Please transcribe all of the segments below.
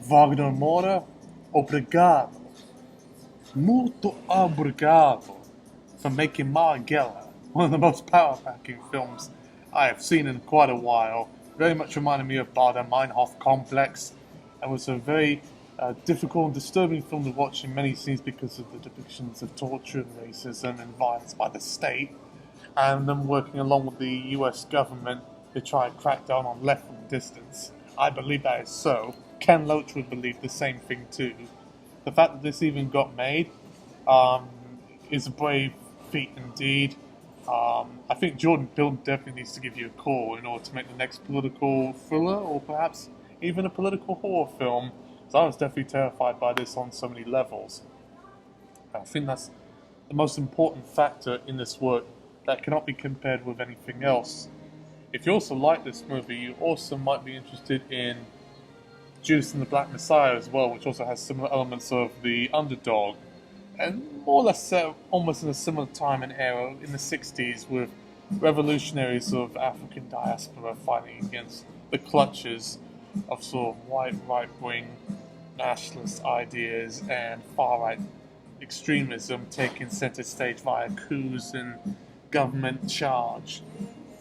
Wagner Moura, obrigado. Muito obrigado for making Marighella one of the most power-packing films I have seen in quite a while. Very much reminded me of BAADER MEINHOF Komplex, and was a very difficult and disturbing film to watch in many scenes because of the depictions of torture and racism and violence by the state, and them working along with the US government to try and crack down on left-wing dissidents. I believe that is so. Ken Loach would believe the same thing too. The fact that this even got made is a brave feat indeed. I think Jordan Peele definitely needs to give you a call in order to make the next political thriller, or perhaps even a political horror film. So I was definitely terrified by this on so many levels. I think that's the most important factor in this work that cannot be compared with anything else. If you also like this movie, you also might be interested in Judas and the Black Messiah as well, which also has similar elements of the underdog, and more or less set almost in a similar time and era in the 60s, with revolutionaries of African diaspora fighting against the clutches of sort of white right-wing nationalist ideas and far-right extremism taking center stage via coups and government charge.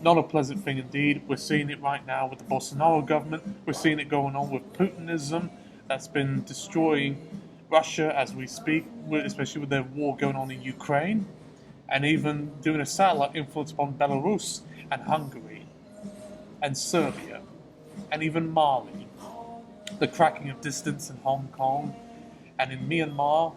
Not a pleasant thing indeed. We're seeing it right now with the Bolsonaro government. We're seeing it going on with Putinism that's been destroying Russia as we speak, especially with their war going on in Ukraine, and even doing a satellite influence upon Belarus and Hungary and Serbia and even Mali. The cracking of dissidents in Hong Kong and in Myanmar,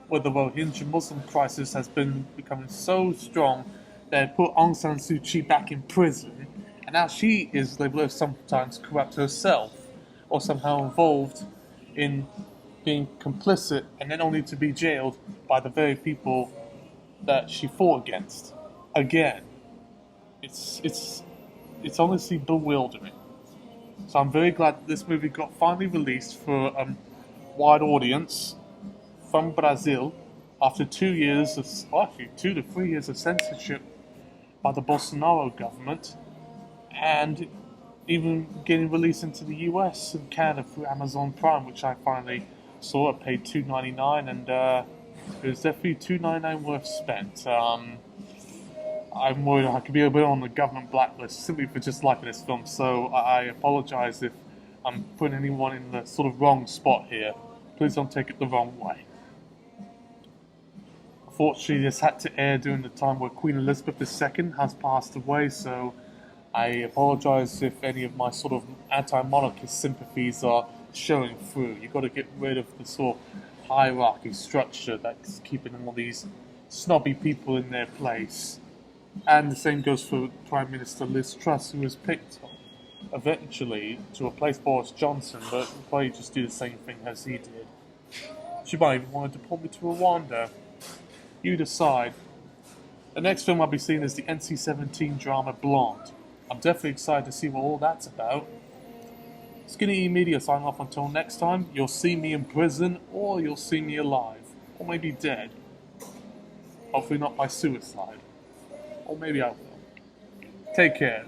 where the Rohingya Muslim crisis has been becoming so strong they put Aung San Suu Kyi back in prison, and now she is labeled as sometimes corrupt herself, or somehow involved in being complicit and then only to be jailed by the very people that she fought against. Again, it's honestly bewildering. So I'm very glad that this movie got finally released for a wide audience from Brazil after 2 years of, actually 2 to 3 years of censorship by the Bolsonaro government, and even getting released into the US and Canada through Amazon Prime, which I finally saw. I paid $2.99, and it was definitely $2.99 worth spent. I'm worried I could be a bit on the government blacklist simply for just liking this film, so I apologize if I'm putting anyone in the sort of wrong spot here. Please don't take it the wrong way. Unfortunately, this had to air during the time where Queen Elizabeth II has passed away, so I apologize if any of my sort of anti-monarchist sympathies are showing through. You've got to get rid of the sort of hierarchy structure that's keeping all these snobby people in their place. And the same goes for Prime Minister Liz Truss, who was picked eventually to replace Boris Johnson, but will probably just do the same thing as he did. She might even want to deport me to Rwanda. You decide. The next film I'll be seeing is the NC-17 drama Blonde. I'm definitely excited to see what all that's about. Skinny E Media signing off until next time. You'll see me in prison, or you'll see me alive. Or maybe dead. Hopefully not by suicide. Or maybe I will. Take care.